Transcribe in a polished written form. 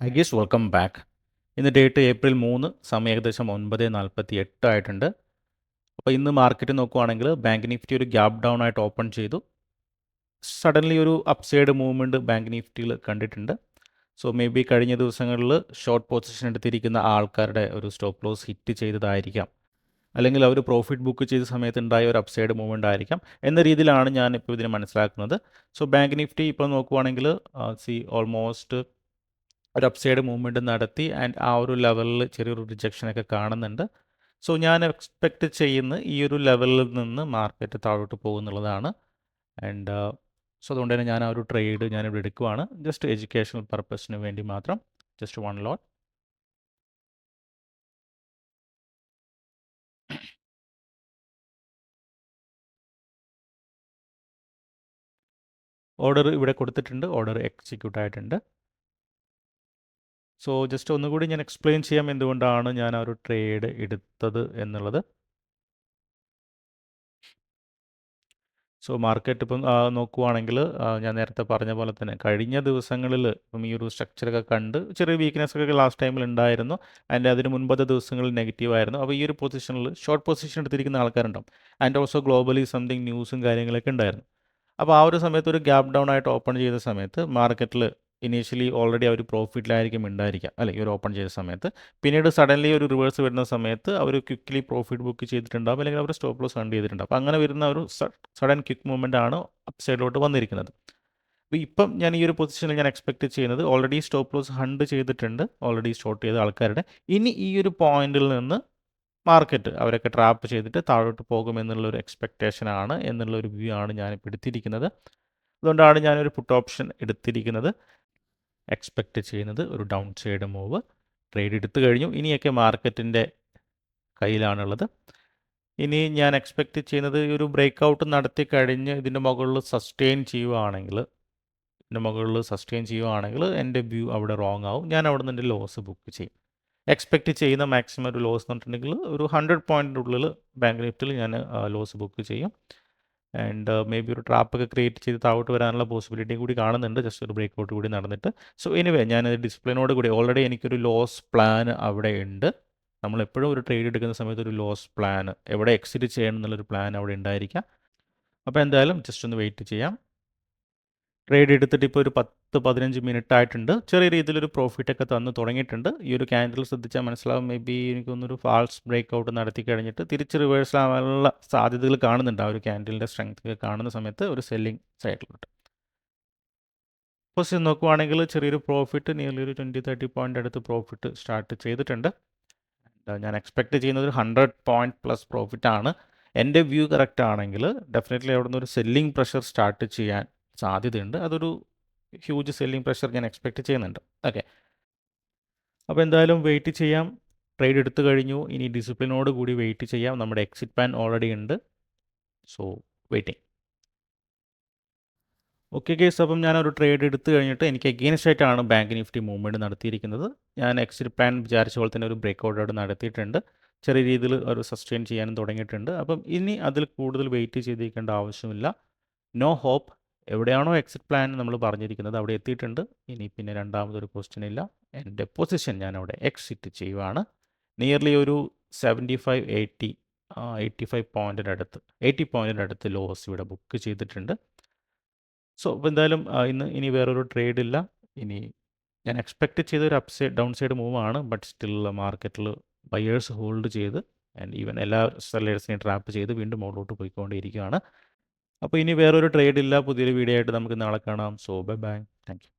I guess welcome back. ഇന്ന് date April 3, സമയം ഏകദേശം 9:48 ആയിട്ടുണ്ട്. അപ്പോൾ ഇന്ന് മാർക്കറ്റ് നോക്കുവാണെങ്കിൽ ബാങ്ക് നിഫ്റ്റി ഒരു ഗ്യാപ്പ് ഡൗൺ ആയിട്ട് ഓപ്പൺ ചെയ്തു. സഡൻലി ഒരു അപ്സൈഡ് മൂവ്മെൻറ്റ് ബാങ്ക് നിഫ്റ്റിയിൽ കണ്ടിട്ടുണ്ട്. സോ മേ ബി കഴിഞ്ഞ ദിവസങ്ങളിൽ ഷോർട്ട് പൊസിഷൻ എടുത്തിരിക്കുന്ന ആൾക്കാരുടെ ഒരു സ്റ്റോപ്പ് ലോസ് ഹിറ്റ് ചെയ്തതായിരിക്കാം, അല്ലെങ്കിൽ അവർ പ്രോഫിറ്റ് ബുക്ക് ചെയ്ത സമയത്ത് ഉണ്ടായ ഒരു അപ്സൈഡ് മൂവ്മെൻ്റ് ആയിരിക്കാം എന്ന രീതിയിലാണ് ഞാൻ ഇപ്പോൾ ഇതിനെ മനസ്സിലാക്കുന്നത്. സോ ബാങ്ക് നിഫ്റ്റി ഇപ്പോൾ നോക്കുവാണെങ്കിൽ ഓൾമോസ്റ്റ് ഒരു അപ്സൈഡ് മൂവ്മെൻറ്റ് നടത്തി ആൻഡ് ആ ഒരു ലെവലിൽ ചെറിയൊരു റിജക്ഷനൊക്കെ കാണുന്നുണ്ട്. സോ ഞാൻ എക്സ്പെക്റ്റ് ചെയ്യുന്ന ഈ ഒരു ലെവലിൽ നിന്ന് മാർക്കറ്റ് താഴോട്ട് പോകുന്നുള്ളതാണ്. ആൻഡ് സോ അതുകൊണ്ട് തന്നെ ഞാൻ ആ ഒരു ട്രേഡ് ഞാനിവിടെ എടുക്കുവാണ്, ജസ്റ്റ് എഡ്യൂക്കേഷണൽ പർപ്പസിന് വേണ്ടി മാത്രം, ജസ്റ്റ് 1 ലോട്ട്. ഓർഡർ ഇവിടെ കൊടുത്തിട്ടുണ്ട്, ഓർഡർ എക്സിക്യൂട്ട് ആയിട്ടുണ്ട്. സോ ജസ്റ്റ് ഒന്നുകൂടി ഞാൻ എക്സ്പ്ലെയിൻ ചെയ്യാം എന്തുകൊണ്ടാണ് ഞാൻ ആ ഒരു ട്രേഡ് എടുത്തത് എന്നുള്ളത്. സോ മാർക്കറ്റ് ഇപ്പം നോക്കുവാണെങ്കിൽ ഞാൻ നേരത്തെ പറഞ്ഞ പോലെ തന്നെ കഴിഞ്ഞ ദിവസങ്ങളിൽ ഇപ്പം ഈ ഒരു സ്ട്രക്ചറൊക്കെ കണ്ട് ചെറിയ വീക്ക്നെസ് ഒക്കെ ലാസ്റ്റ് ടൈമിൽ ഉണ്ടായിരുന്നു. ആൻഡ് അതിന് മുൻപത്തെ ദിവസങ്ങളിൽ നെഗറ്റീവ് ആയിരുന്നു. അപ്പോൾ ഈ ഒരു പൊസിഷനിൽ ഷോർട്ട് പൊസിഷൻ എടുത്തിരിക്കുന്ന ആൾക്കാരുണ്ടാവും. ആൻഡ് ഓൾസോ ഗ്ലോബലി സംതിങ് ന്യൂസും കാര്യങ്ങളൊക്കെ ഉണ്ടായിരുന്നു. അപ്പോൾ ആ ഒരു സമയത്ത് ഒരു ഗ്യാപ്പ് ഡൗൺ ആയിട്ട് ഓപ്പൺ ചെയ്ത സമയത്ത് മാർക്കറ്റിൽ ഇനീഷ്യലി ഓൾറെഡി അവർ പ്രോഫിറ്റിലായിരിക്കും ഉണ്ടായിരിക്കുക, അല്ലെ, ഈ ഒരു ഓപ്പൺ ചെയ്ത സമയത്ത്. പിന്നീട് സഡൻലി ഒരു റിവേഴ്സ് വരുന്ന സമയത്ത് അവർ ക്വിക്ക്ലി പ്രോഫിറ്റ് ബുക്ക് ചെയ്തിട്ടുണ്ടാകും, അല്ലെങ്കിൽ അവർ സ്റ്റോപ്പ് ലോസ് കണ്ട് ചെയ്തിട്ടുണ്ടാകും. അപ്പോൾ അങ്ങനെ വരുന്ന ഒരു സഡൻ ക്വിക്ക് മൂവ്മെൻ്റ് ആണ് അപ്പ് സൈഡിലോട്ട് വന്നിരിക്കുന്നത്. അപ്പോൾ ഇപ്പം ഞാൻ ഈ ഒരു പൊസിഷനിൽ ഞാൻ എക്സ്പെക്ട് ചെയ്യുന്നത് ഓൾറെഡി സ്റ്റോപ്പ് ലോസ് ഹണ്ട് ചെയ്തിട്ടുണ്ട്, ഓൾറെഡി ഷോർട്ട് ചെയ്ത ആൾക്കാരുടെ. ഇനി ഈ ഒരു പോയിന്റിൽ നിന്ന് മാർക്കറ്റ് അവരൊക്കെ ട്രാപ്പ് ചെയ്തിട്ട് താഴോട്ട് പോകുമെന്നുള്ളൊരു എക്സ്പെക്റ്റേഷനാണ്, എന്നുള്ളൊരു വ്യൂ ആണ് ഞാനിപ്പോൾ എടുത്തിരിക്കുന്നത്. അതുകൊണ്ടാണ് ഞാനൊരു പുട്ട് ഓപ്ഷൻ എടുത്തിരിക്കുന്നത്. എക്സ്പെക്റ്റ് ചെയ്യുന്നത് ഒരു ഡൗൺ സൈഡ് മൂവ്. ട്രേഡ് എടുത്തു കഴിഞ്ഞു, ഇനിയൊക്കെ മാർക്കറ്റിൻ്റെ കയ്യിലാണുള്ളത്. ഇനി ഞാൻ എക്സ്പെക്റ്റ് ചെയ്യുന്നത് ഒരു ബ്രേക്ക് ഔട്ട് നടത്തി കഴിഞ്ഞ് ഇതിൻ്റെ മുകളിൽ സസ്റ്റെയിൻ ചെയ്യുവാണെങ്കിൽ എൻ്റെ വ്യൂ അവിടെ റോങ് ആവും. ഞാൻ അവിടെ നിന്ന് എൻ്റെ ലോസ് ബുക്ക് ചെയ്യും. എക്സ്പെക്റ്റ് ചെയ്യുന്ന മാക്സിമം ഒരു ലോസ് എന്ന് പറഞ്ഞിട്ടുണ്ടെങ്കിൽ ഒരു 100 പോയിൻറ്റിൻ്റെ ഉള്ളിൽ ബാങ്ക് നിഫ്റ്റിയിൽ ഞാൻ ലോസ് ബുക്ക് ചെയ്യും. ആൻഡ് മേ ബി ഒരു ട്രാപ്പൊക്കെ ക്രിയേറ്റ് ചെയ്ത് താഴോട്ട് വരാനുള്ള പോസിബിലിറ്റി കൂടി കാണുന്നുണ്ട്, ജസ്റ്റ് ഒരു ബ്രേക്ക് ഔട്ട് കൂടി നടന്നിട്ട്. സോ എനിവേ ഞാൻ ഡിസിപ്ലിനോട് കൂടി ഓൾറെഡി എനിക്കൊരു ലോസ് പ്ലാൻ അവിടെ ഉണ്ട്. നമ്മളെപ്പോഴും ഒരു ട്രേഡ് എടുക്കുന്ന സമയത്ത് ഒരു ലോസ് പ്ലാൻ, എവിടെ എക്സിറ്റ് ചെയ്യണം എന്നുള്ളൊരു പ്ലാൻ അവിടെ ഉണ്ടായിരിക്കാം. അപ്പോൾ എന്തായാലും ജസ്റ്റ് ഒന്ന് വെയിറ്റ് ചെയ്യാം. ട്രേഡ് എടുത്തിട്ട് ഇപ്പോൾ ഒരു 10-15 മിനിറ്റ് ആയിട്ടുണ്ട്. ചെറിയ രീതിയിലൊരു പ്രോഫിറ്റൊക്കെ തന്നു തുടങ്ങിയിട്ടുണ്ട്. ഈ ഒരു ക്യാൻഡിൽ ശ്രദ്ധിച്ചാൽ മനസ്സിലാവും, മേ ബി എനിക്കൊന്നൊരു ഫാൾസ് ബ്രേക്ക് ഔട്ട് നടത്തി കഴിഞ്ഞിട്ട് തിരിച്ച് റിവേഴ്സ് ആവാനുള്ള സാധ്യതകൾ കാണുന്നുണ്ട്. ആ ഒരു ക്യാൻഡിലിൻ്റെ സ്ട്രെങ്ത് ഒക്കെ കാണുന്ന സമയത്ത് ഒരു സെല്ലിംഗ് സൈഡിലോട്ട്. പൊസിഷൻ നോക്കുവാണെങ്കിൽ ചെറിയൊരു പ്രോഫിറ്റ്, നിയർലി ഒരു 20-30 പോയിൻ്റ് അടുത്ത് പ്രോഫിറ്റ് സ്റ്റാർട്ട് ചെയ്തിട്ടുണ്ട്. ഞാൻ എക്സ്പെക്റ്റ് ചെയ്യുന്നത് ഒരു 100 പോയിൻറ്റ് പ്ലസ് പ്രോഫിറ്റ് ആണ്. എൻ്റെ വ്യൂ കറക്റ്റ് ആണെങ്കിൽ ഡെഫിനറ്റ്ലി അവിടെ നിന്ന് ഒരു സെല്ലിംഗ് പ്രഷർ സ്റ്റാർട്ട് ചെയ്യാൻ സാധ്യതയുണ്ട്. അതൊരു ഹ്യൂജ് സെല്ലിംഗ് പ്രഷർ ഞാൻ എക്സ്പെക്റ്റ് ചെയ്യുന്നുണ്ട്. ഓക്കെ, അപ്പോൾ എന്തായാലും വെയിറ്റ് ചെയ്യാം. ട്രേഡ് എടുത്തു കഴിഞ്ഞു, ഇനി ഡിസിപ്ലിനോട് കൂടി വെയിറ്റ് ചെയ്യാം. നമ്മുടെ എക്സിറ്റ് പ്ലാൻ ഓൾറെഡി ഉണ്ട്. So waiting. ഓക്കെ കേസ്, അപ്പം ഞാനൊരു ട്രേഡ് എടുത്തു കഴിഞ്ഞിട്ട് എനിക്ക് എഗെയിൻസ്റ്റ് ആയിട്ടാണ് ബാങ്ക് നിഫ്റ്റി മൂവ്മെൻറ്റ് നടത്തിയിരിക്കുന്നത്. ഞാൻ എക്സിറ്റ് പ്ലാൻ വിചാരിച്ച പോലെ തന്നെ ഒരു ബ്രേക്ക് ഔട്ട് അവിടെ നടത്തിയിട്ടുണ്ട്. ചെറിയ രീതിയിൽ ഒരു സസ്റ്റെയിൻ ചെയ്യാനും തുടങ്ങിയിട്ടുണ്ട്. അപ്പം ഇനി അതിൽ കൂടുതൽ വെയിറ്റ് ചെയ്തിരിക്കേണ്ട ആവശ്യമില്ല. No hope. എവിടെയാണോ എക്സിറ്റ് പ്ലാൻ നമ്മൾ പറഞ്ഞിരിക്കുന്നത് അവിടെ എത്തിയിട്ടുണ്ട്. ഇനി പിന്നെ രണ്ടാമതൊരു ക്വസ്റ്റ്യൻ ഇല്ല. എൻ്റെ പൊസിഷൻ ഞാൻ അവിടെ എക്സിറ്റ് ചെയ്യുവാണ്. നിയർലി ഒരു 75-80 പോയിൻറ്റിൻ്റെ അടുത്ത് 80 പോയിൻറ്റിൻ്റെ അടുത്ത് ലോസ് ഇവിടെ ബുക്ക് ചെയ്തിട്ടുണ്ട്. സോ അപ്പോൾ എന്തായാലും ഇനി വേറൊരു ട്രേഡ് ഇല്ല. ഇനി ഞാൻ എക്സ്പെക്റ്റ് ചെയ്തൊരു ഡൗൺ സൈഡ് മൂവ് ആണ്, ബട്ട് സ്റ്റിൽ മാർക്കറ്റിൽ ബയേഴ്സ് ഹോൾഡ് ചെയ്ത് ആൻഡ് ഈവൻ എല്ലാ സെല്ലേഴ്സിനെയും ട്രാപ്പ് ചെയ്ത് വീണ്ടും മുകളിലോട്ട് പോയിക്കൊണ്ടിരിക്കുകയാണ്. അപ്പോൾ ഇനി വേറൊരു ട്രേഡ് ഇല്ല. പുതിയൊരു വീഡിയോ ആയിട്ട് നമുക്ക് നാളെ കാണാം. So bye bye, thank you.